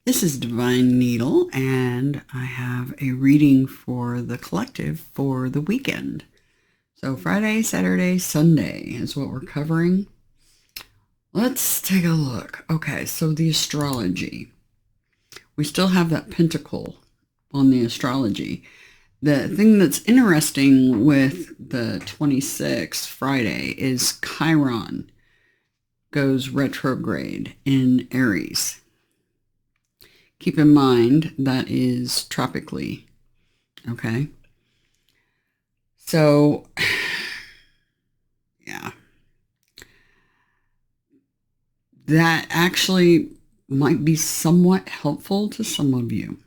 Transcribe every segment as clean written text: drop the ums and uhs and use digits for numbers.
This is Divine Needle, and I have a reading for the collective for the weekend. So Friday, Saturday, Sunday is what we're covering. Let's take a look. Okay, so the astrology. We still have that pentacle on the astrology. The thing that's interesting with the 26th Friday is Chiron goes retrograde in Aries. Keep in mind that is tropically, okay? So, yeah. That actually might be somewhat helpful to some of you.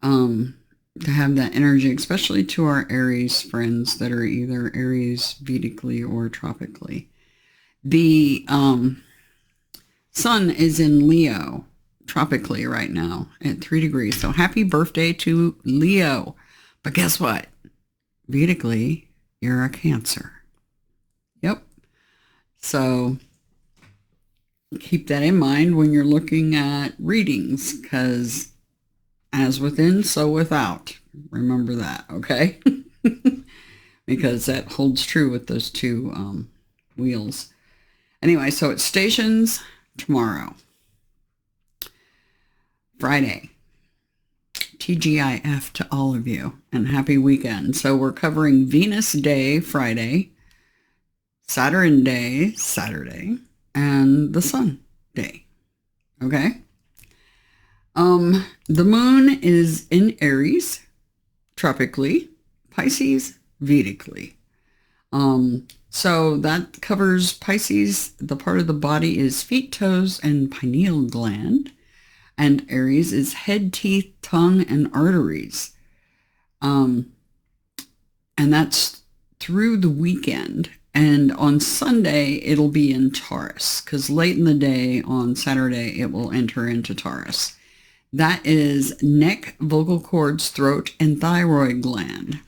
To have that energy, especially to our Aries friends that are either Aries Vedically or tropically. The sun is in Leo tropically right now at 3 degrees. So happy birthday to Leo. But guess what? Vedically, you're a Cancer. Yep. So keep that in mind when you're looking at readings, because as within, so without. Remember that, okay? Because that holds true with those two wheels. Anyway, so it stations tomorrow. Friday. TGIF to all of you, and happy weekend. So we're covering Venus Day, Friday, Saturn Day, Saturday, and the Sun Day. Okay? The moon is in Aries, tropically, Pisces, Vedically. So that covers Pisces. The part of the body is feet, toes, and pineal gland. And Aries is head, teeth, tongue, and arteries. And that's through the weekend. And on Sunday, it'll be in Taurus, because late in the day on Saturday, it will enter into Taurus. That is neck, vocal cords, throat, and thyroid gland.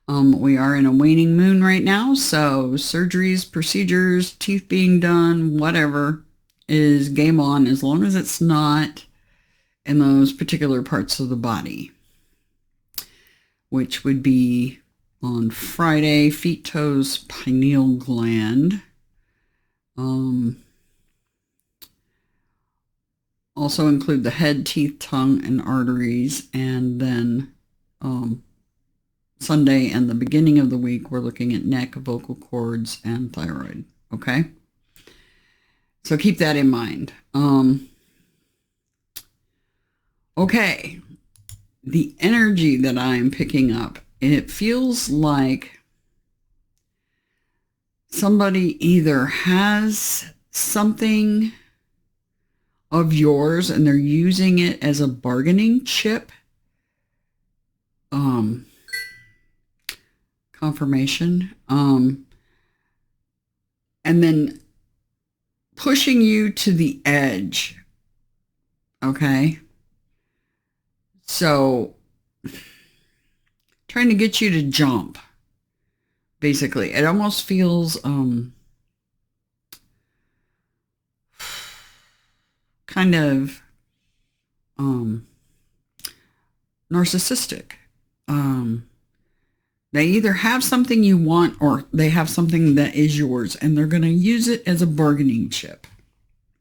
We are in a waning moon right now, so surgeries, procedures, teeth being done, whatever, is game on, as long as it's not in those particular parts of the body, which would be on Friday, feet, toes, pineal gland. Also include the head, teeth, tongue, and arteries. And then Sunday and the beginning of the week, we're looking at neck, vocal cords, and thyroid. Okay? So keep that in mind. Okay. The energy that I'm picking up, it feels like somebody either has something of yours and they're using it as a bargaining chip. Confirmation. And then pushing you to the edge. Okay. So trying to get you to jump. Basically, it almost feels kind of narcissistic. They either have something you want or they have something that is yours, and they're going to use it as a bargaining chip.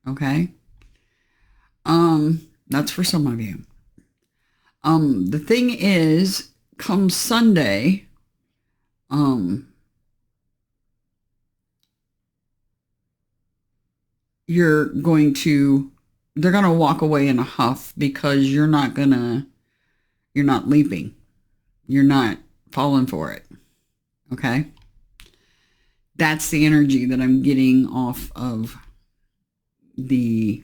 Okay? That's for some of you. The thing is, come Sunday, they're going to walk away in a huff, because you're not leaping. You're not falling for it. Okay? That's the energy that I'm getting off of the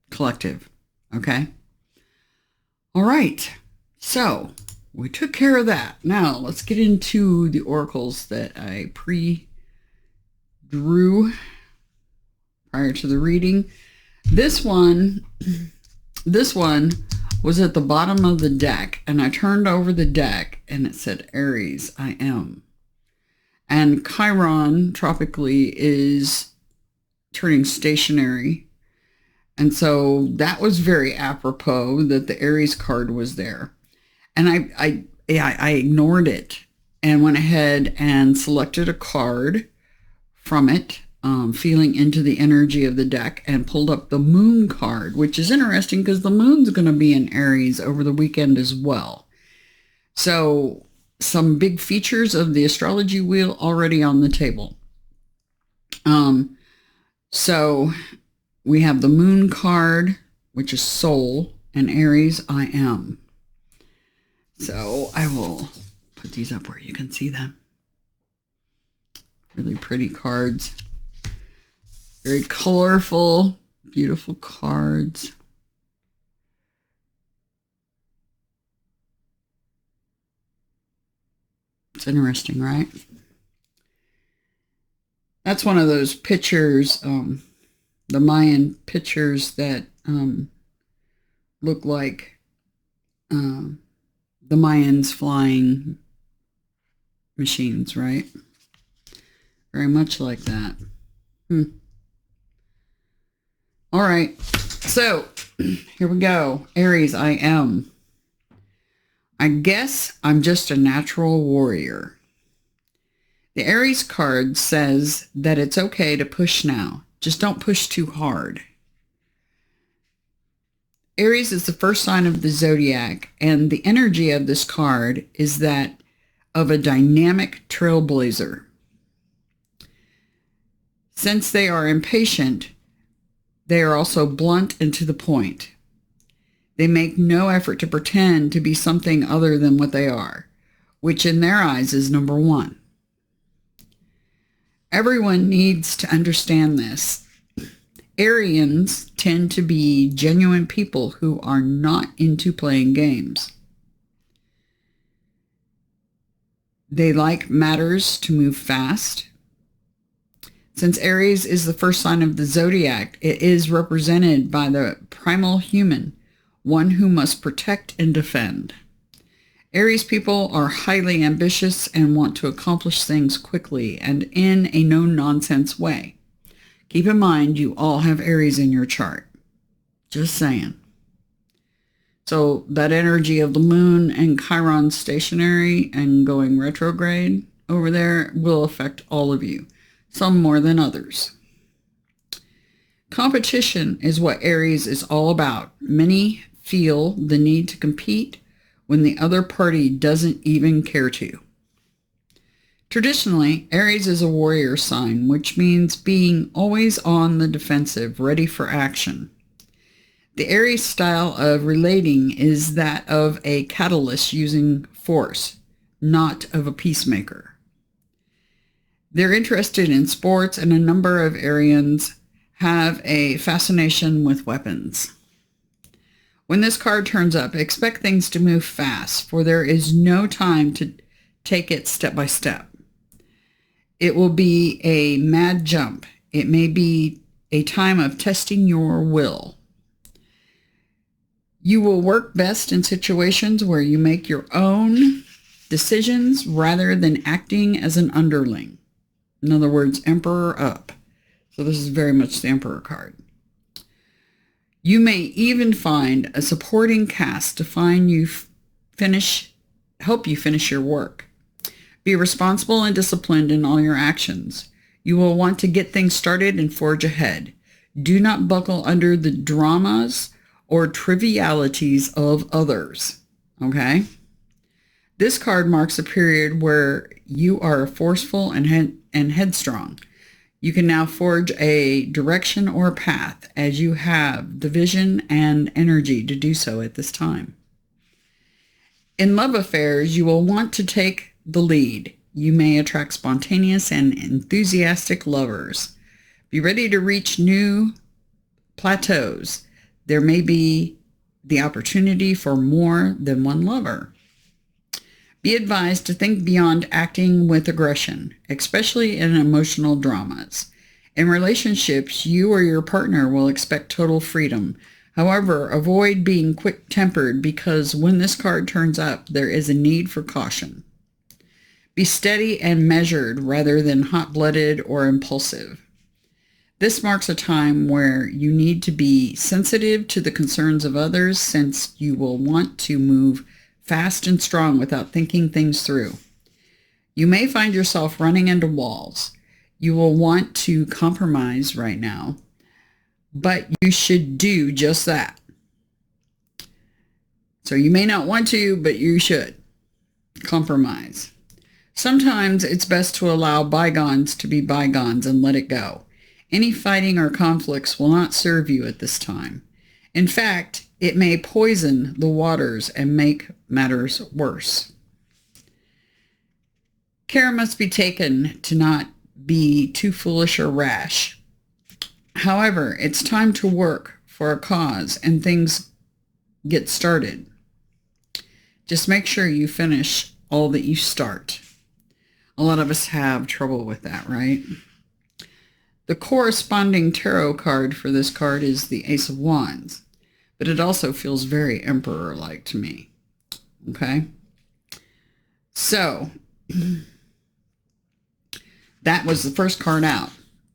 collective. Okay? All right. So we took care of that. Now let's get into the oracles that I pre-drew prior to the reading. This one was at the bottom of the deck, and I turned over the deck and it said Aries, I am. And Chiron tropically is turning stationary, And so that was very apropos that the Aries card was there. And I ignored it and went ahead and selected a card from it, feeling into the energy of the deck, and pulled up the Moon card, which is interesting because the Moon's going to be in Aries over the weekend as well. So some big features of the astrology wheel already on the table. So we have the Moon card, which is Soul, and Aries, I am. So I will put these up where you can see them. Really pretty cards. Very colorful, beautiful cards. It's interesting, right? That's one of those pictures, the Mayan pictures that look like the Mayans flying machines, right? Very much like that. All right. So here we go. Aries, I am. I guess I'm just a natural warrior. The Aries card says that it's okay to push now. Just don't push too hard. Aries is the first sign of the Zodiac, and the energy of this card is that of a dynamic trailblazer. Since they are impatient, they are also blunt and to the point. They make no effort to pretend to be something other than what they are, which in their eyes is number one. Everyone needs to understand this. Arians tend to be genuine people who are not into playing games. They like matters to move fast. Since Aries is the first sign of the Zodiac, it is represented by the primal human, one who must protect and defend. Aries people are highly ambitious and want to accomplish things quickly and in a no-nonsense way. Keep in mind, you all have Aries in your chart. Just saying. So that energy of the Moon and Chiron stationary and going retrograde over there will affect all of you, some more than others. Competition is what Aries is all about. Many feel the need to compete when the other party doesn't even care to. Traditionally, Aries is a warrior sign, which means being always on the defensive, ready for action. The Aries style of relating is that of a catalyst using force, not of a peacemaker. They're interested in sports, and a number of Arians have a fascination with weapons. When this card turns up, expect things to move fast, for there is no time to take it step by step. It will be a mad jump. It may be a time of testing your will. You will work best in situations where you make your own decisions rather than acting as an underling. In other words, Emperor up. So this is very much the Emperor card. You may even find a supporting cast to help you finish your work. Be responsible and disciplined in all your actions. You will want to get things started and forge ahead. Do not buckle under the dramas or trivialities of others. Okay? This card marks a period where you are forceful and headstrong. You can now forge a direction or path as you have the vision and energy to do so at this time. In love affairs, you will want to take the lead. You may attract spontaneous and enthusiastic lovers. Be ready to reach new plateaus. There may be the opportunity for more than one lover. Be advised to think beyond acting with aggression, especially in emotional dramas. In relationships, you or your partner will expect total freedom. However, avoid being quick-tempered because when this card turns up, there is a need for caution. Be steady and measured rather than hot-blooded or impulsive. This marks a time where you need to be sensitive to the concerns of others, since you will want to move fast and strong without thinking things through. You may find yourself running into walls. You will want to compromise right now, but you should do just that. So you may not want to, but you should compromise. Sometimes it's best to allow bygones to be bygones and let it go. Any fighting or conflicts will not serve you at this time. In fact, it may poison the waters and make matters worse. Care must be taken to not be too foolish or rash. However, it's time to work for a cause and things get started. Just make sure you finish all that you start. A lot of us have trouble with that, right? The corresponding tarot card for this card is the Ace of Wands, but it also feels very Emperor-like to me. Okay? So, that was the first card out.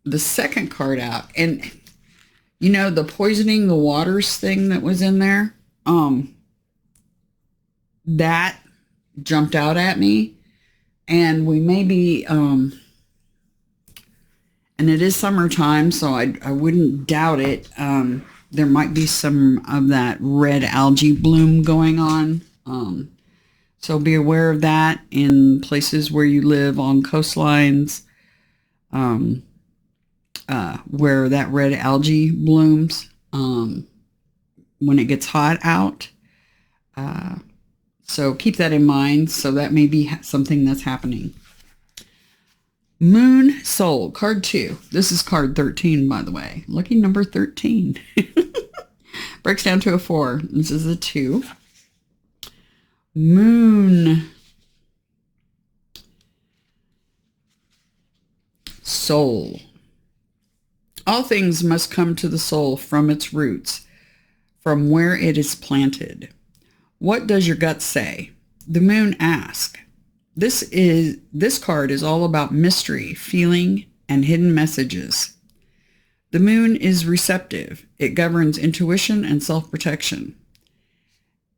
The second card out, and you know the poisoning the waters thing that was in there? That jumped out at me, and we may be, and it is summertime, so I wouldn't doubt it. There might be some of that red algae bloom going on. So be aware of that in places where you live, on coastlines, where that red algae blooms when it gets hot out. So keep that in mind. So that may be something that's happening. Moon Soul, card 2. This is card 13, by the way. Lucky number 13. Breaks down to a 4. This is a 2. Moon Soul. All things must come to the soul from its roots, from where it is planted. What does your gut say? The moon asks. This card is all about mystery, feeling, and hidden messages. The moon is receptive. It governs intuition and self-protection.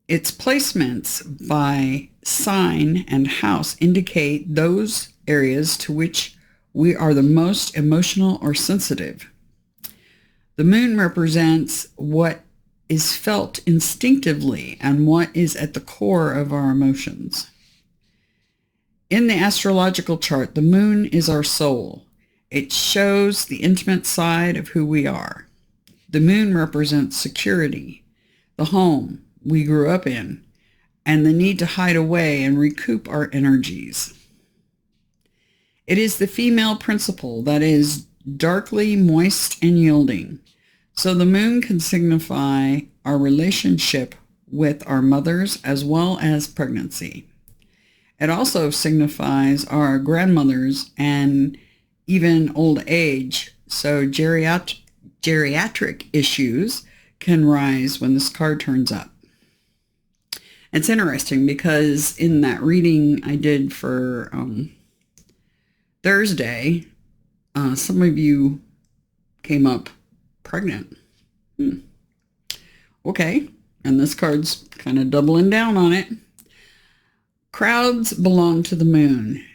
Its placements by sign and house indicate those areas to which we are the most emotional or sensitive. The moon represents what is felt instinctively and what is at the core of our emotions. In the astrological chart, the moon is our soul. It shows the intimate side of who we are. The moon represents security, the home we grew up in, and the need to hide away and recoup our energies. It is the female principle that is darkly moist and yielding. So the moon can signify our relationship with our mothers as well as pregnancy. It also signifies our grandmothers and even old age. So geriatric issues can rise when this card turns up. It's interesting because in that reading I did for Thursday, some of you came up pregnant. Okay, and this card's kind of doubling down on it. Crowds belong to the moon,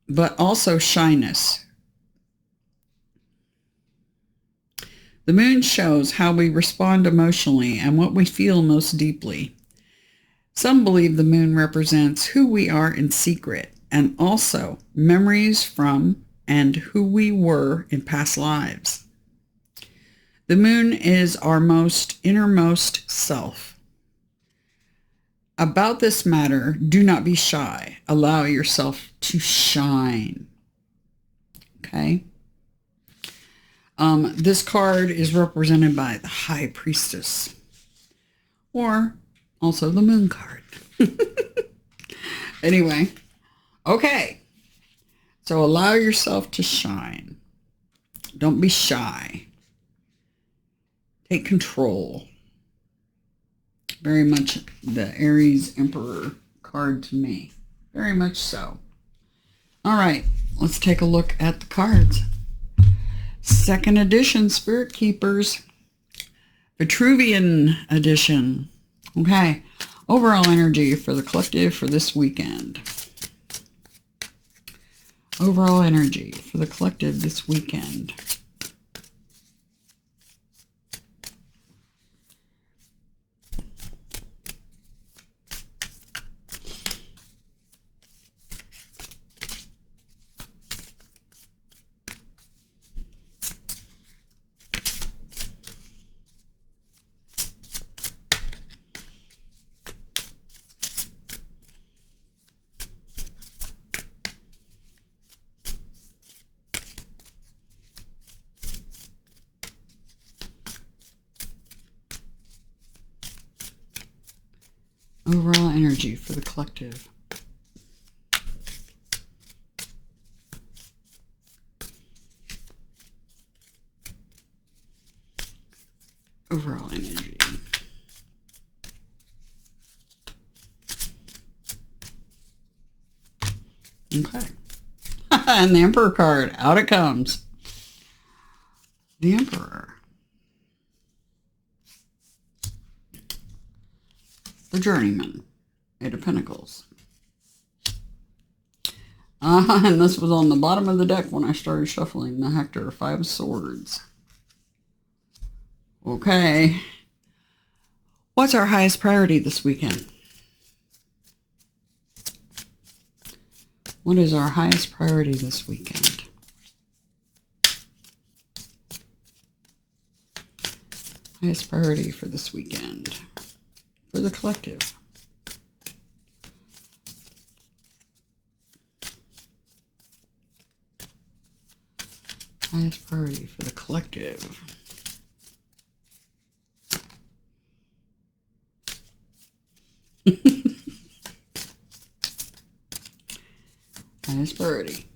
but also shyness. The moon shows how we respond emotionally and what we feel most deeply. Some believe the moon represents who we are in secret and also memories from and who we were in past lives. The moon is our most innermost self. About this matter, do not be shy. Allow yourself to shine. Okay? This card is represented by the High Priestess, or also the Moon card. Anyway, okay. So allow yourself to shine. Don't be shy. Take control. Very much the Aries Emperor card to me. Very much so. All right, let's take a look at the cards. Second edition, Spirit Keepers. Vitruvian edition. Okay. Overall energy for the collective for this weekend. Overall energy for the collective this weekend. Overall energy for the collective. Overall energy. Okay. And the Emperor card. Out it comes. The Emperor. The Journeyman. Eight of Pentacles. And this was on the bottom of the deck when I started shuffling. The Hector. Five of Swords. Okay. What's our highest priority this weekend? What is our highest priority this weekend? Highest priority for this weekend. For the collective. Highest priority for the collective. Highest priority.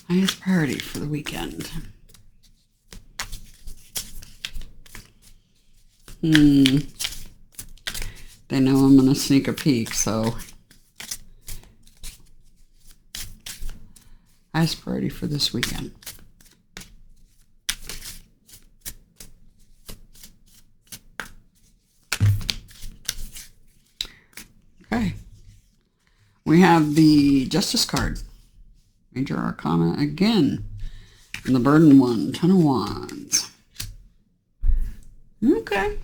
Highest priority for the weekend. They know I'm going to sneak a peek, so. Highest priority for this weekend. Okay. We have the Justice card. Major Arcana again. And the Burden one. Ten of Wands. Okay.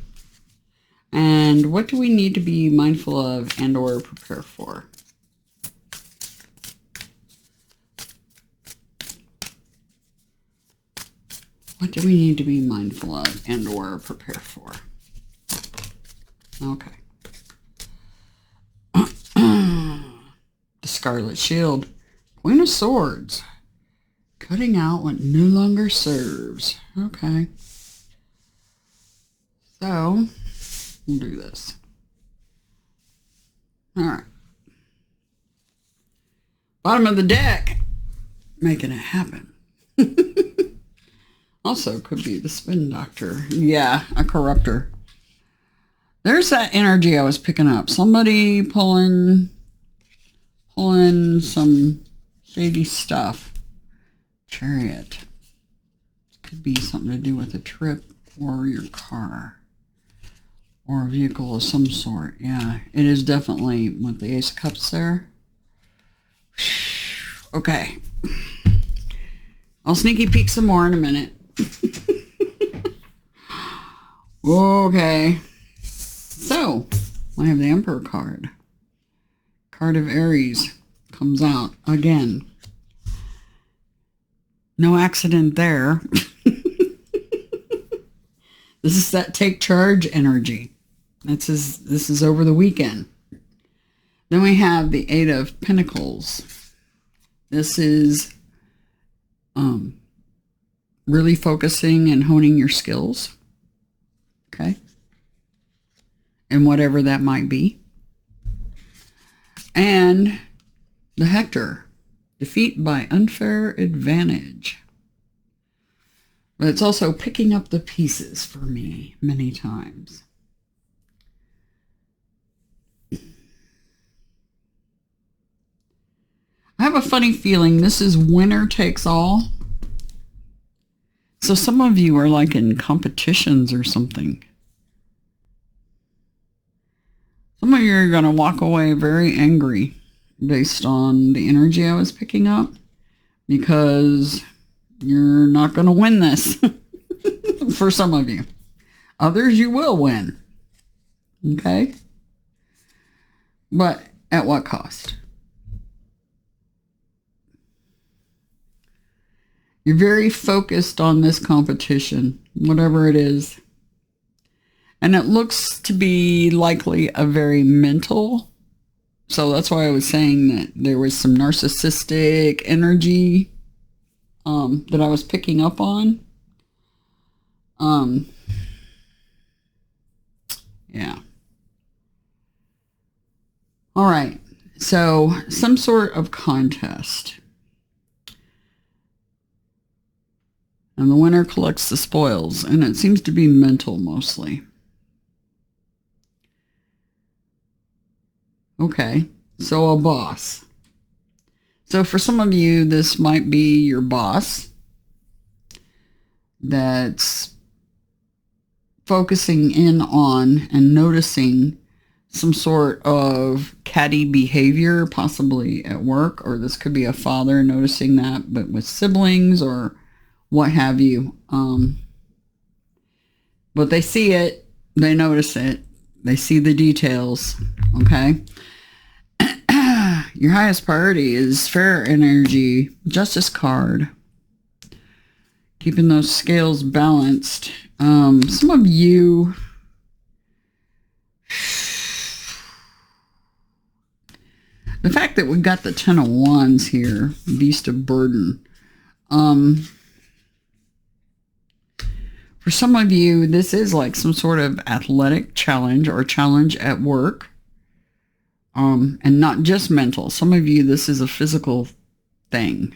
And what do we need to be mindful of and or prepare for? What do we need to be mindful of and or prepare for? Okay. The Scarlet Shield. Queen of Swords. Cutting out what no longer serves. Okay. So, we'll do this. All right. Bottom of the deck. Making it happen. Also could be the Spin Doctor. Yeah, a corruptor. There's that energy I was picking up. Somebody pulling some shady stuff. Chariot. Could be something to do with a trip or your car. Or a vehicle of some sort. Yeah, it is definitely with the Ace of Cups there. Okay. I'll sneaky peek some more in a minute. Okay. So, I have the Emperor card. Card of Aries comes out again. No accident there. This is that take charge energy. This is over the weekend. Then we have the Eight of Pentacles. This is really focusing and honing your skills. Okay. And whatever that might be. And the Hector. Defeat by unfair advantage. But it's also picking up the pieces for me many times. I have a funny feeling this is winner takes all. So some of you are like in competitions or something. Some of you are going to walk away very angry based on the energy I was picking up, because you're not going to win this. For some of you. Others you will win. Okay? But at what cost? You're very focused on this competition, whatever it is. And it looks to be likely a very mental. So that's why I was saying that there was some narcissistic energy that I was picking up on. Yeah. All right. So some sort of contest. And the winner collects the spoils. And it seems to be mental mostly. Okay. So a boss. So for some of you, this might be your boss that's focusing in on and noticing some sort of catty behavior, possibly at work, or this could be a father noticing that, but with siblings or what have you. But they see it, they notice it, they see the details, okay? Your highest priority is fair energy, justice card. Keeping those scales balanced. Some of you, the fact that we've got the 10 of Wands here, beast of burden. For some of you, this is like some sort of athletic challenge or challenge at work. And not just mental. Some of you, this is a physical thing.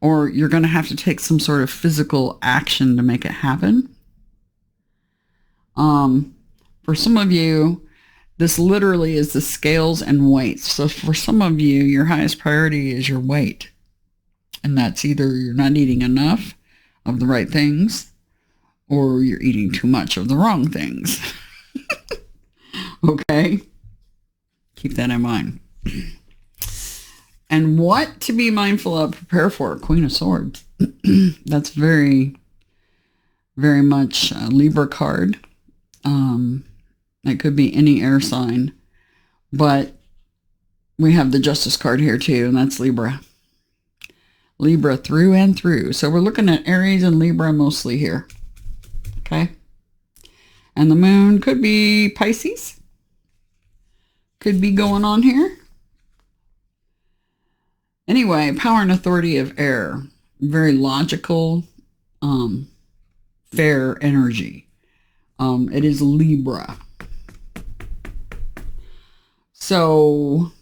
Or you're going to have to take some sort of physical action to make it happen. For some of you, this literally is the scales and weights. So for some of you, your highest priority is your weight. And that's either you're not eating enough of the right things, or you're eating too much of the wrong things. Okay? Keep that in mind. And what to be mindful of, prepare for, Queen of Swords. That's very, very much a Libra card. It could be any air sign. But we have the Justice card here too, and that's Libra. Libra through and through. So we're looking at Aries and Libra mostly here. Okay? And the moon could be Pisces. Could be going on here. Anyway, power and authority of air. Very logical, fair energy. It is Libra. So,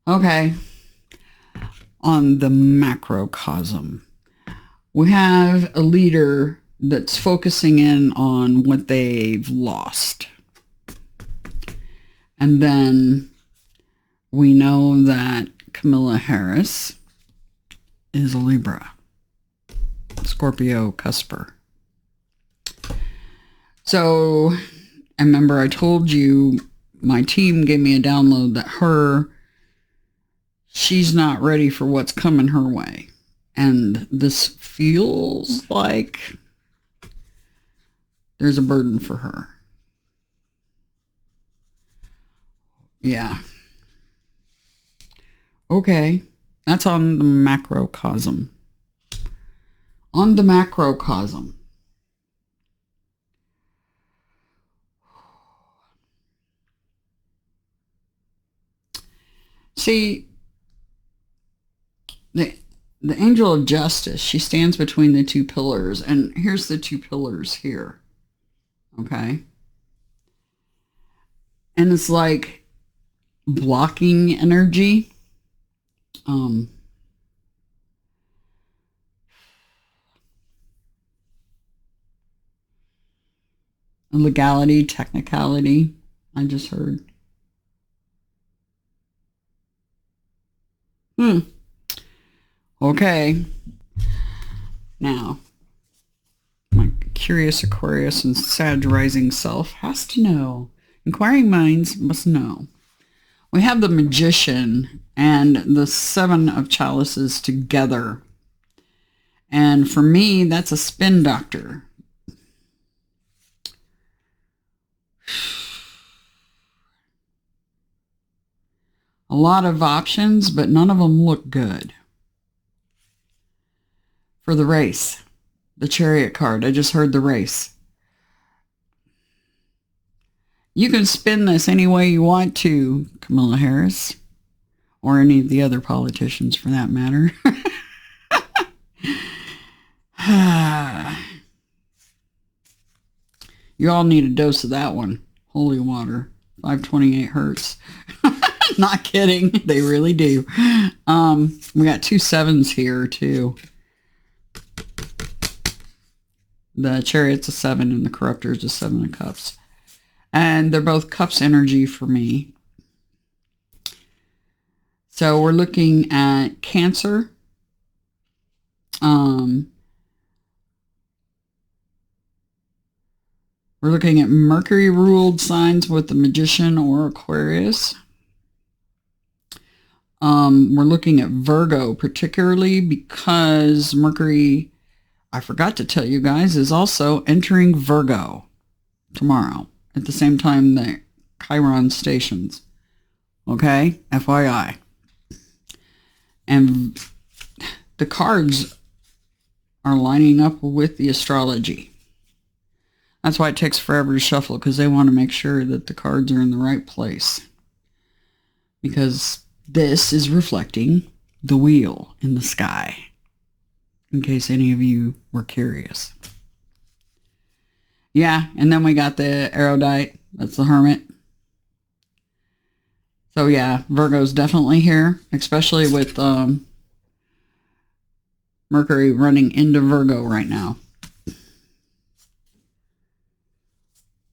okay. On the macrocosm, we have a leader that's focusing in on what they've lost. And then we know that Kamala Harris is a Libra, Scorpio cusper. So I remember I told you my team gave me a download that she's not ready for what's coming her way. And this feels like there's a burden for her. Yeah. Okay. That's on the macrocosm. On the macrocosm. See, the angel of justice, she stands between the two pillars. And here's the two pillars here. Okay? And it's like blocking energy. Legality, technicality, I just heard. Okay. Now, my curious Aquarius and Sag rising self has to know. Inquiring minds must know. We have the Magician and the Seven of Chalices together. And for me, that's a spin doctor. A lot of options, but none of them look good. For the race, the Chariot card, I just heard the race. You can spin this any way you want to, Kamala Harris, or any of the other politicians for that matter. You all need a dose of that one. Holy water. 528 hertz. Not kidding. They really do. We got 2 sevens here too. The Chariot's a 7 and the Corruptor's a 7 of Cups. And they're both Cups energy for me. So we're looking at Cancer. We're looking at Mercury ruled signs with the Magician or Aquarius. We're looking at Virgo particularly because Mercury, I forgot to tell you guys, is also entering Virgo tomorrow at the same time the Chiron stations. Okay? FYI. And the cards are lining up with the astrology. That's why it takes forever to shuffle, because they want to make sure that the cards are in the right place. Because this is reflecting the wheel in the sky, in case any of you were curious. Yeah, and then we got the erudite. That's the Hermit. So yeah, Virgo's definitely here, especially with Mercury running into Virgo right now.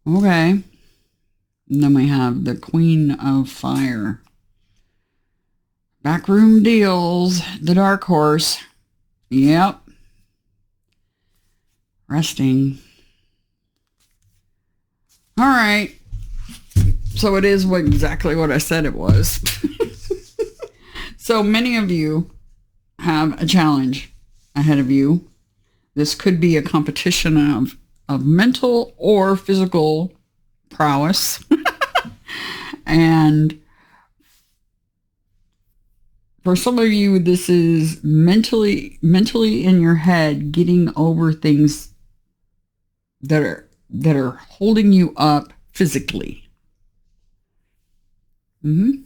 Okay. And then we have the Queen of Fire. Backroom deals. The Dark Horse. Yep. Resting. All right. So it is exactly what I said it was. So many of you have a challenge ahead of you. This could be a competition of mental or physical prowess. And for some of you, this is mentally in your head, getting over things that are holding you up physically. You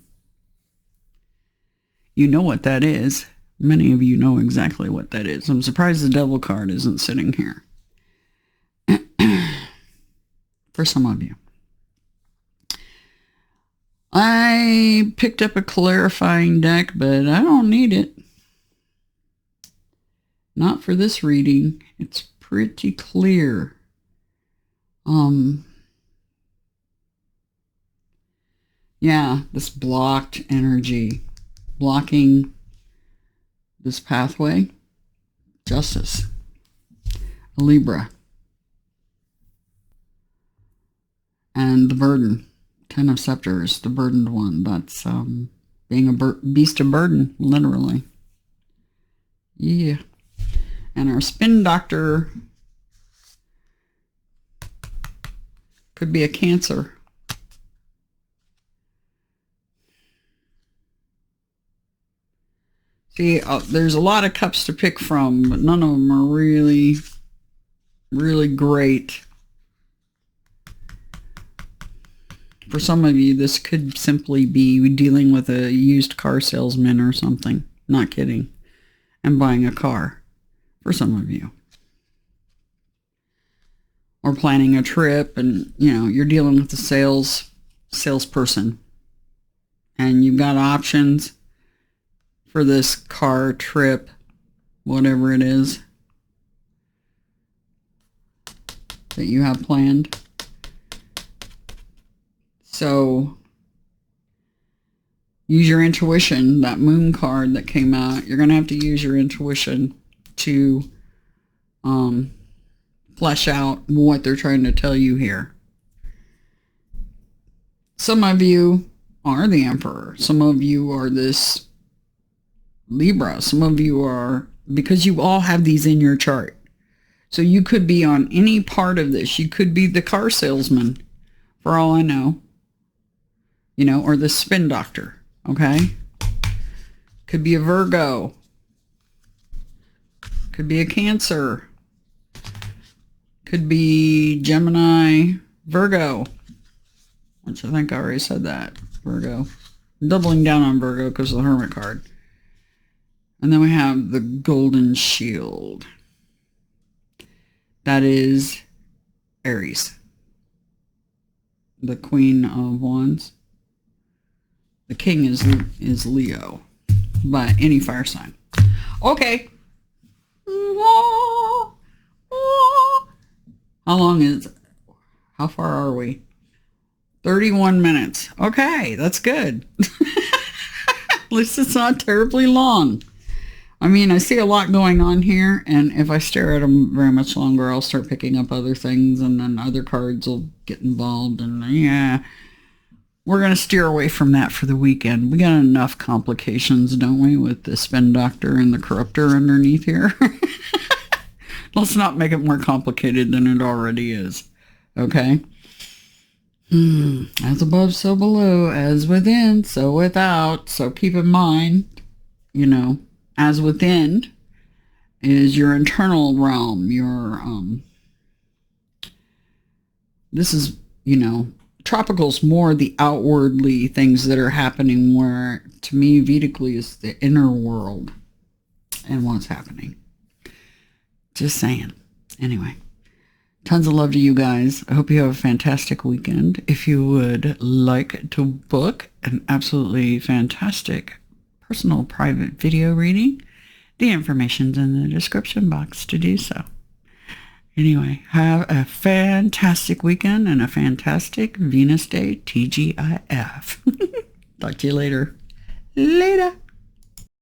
know what that is. Many of you know exactly what that is. I'm surprised the Devil card isn't sitting here. For some of you. I picked up a clarifying deck, but I don't need it. Not for this reading. It's pretty clear. Yeah, this blocked energy. Blocking this pathway. Justice. A Libra. And the burden. 10 of Scepters, the burdened one. That's being a beast of burden, literally. Yeah. And our spin doctor could be a Cancer. See, there's a lot of cups to pick from, but none of them are really, really great. For some of you, this could simply be dealing with a used car salesman or something. Not kidding. And buying a car. For some of you. Or planning a trip and, you're dealing with a salesperson. and you've got options for this car trip, whatever it is that you have planned. So use your intuition. That moon card that came out, you're going to have to use your intuition to flesh out what they're trying to tell you here. Some of you are the Emperor. Some of you are this Libra. Some of you are, because you all have these in your chart. So you could be on any part of this. You could be the car salesman, for all I know. You know, or the spin doctor. Okay? Could be a Virgo. Could be a Cancer. Could be Gemini, Virgo. Which I think I already said that. Virgo. I'm doubling down on Virgo because of the Hermit card. And then we have the Golden Shield. That is Aries. The Queen of Wands. The King is Leo. But any fire sign. Okay. How far are we? 31 minutes. Okay, that's good. At least it's not terribly long. I mean, I see a lot going on here, and if I stare at them very much longer, I'll start picking up other things, and then other cards will get involved, and yeah, we're going to steer away from that for the weekend. We got enough complications, don't we, with the spin doctor and the corruptor underneath here? Let's not make it more complicated than it already is. Okay? As above, so below. As within, so without. So keep in mind, you know, as within is your internal realm. Your, this is, you know, tropical's more the outwardly things that are happening, where to me, Vedically is the inner world and what's happening. Just saying. Anyway, tons of love to you guys. I hope you have a fantastic weekend. If you would like to book an absolutely fantastic personal private video reading, the information's in the description box to do so. Anyway, have a fantastic weekend and a fantastic Venus Day TGIF. Talk to you later. Later.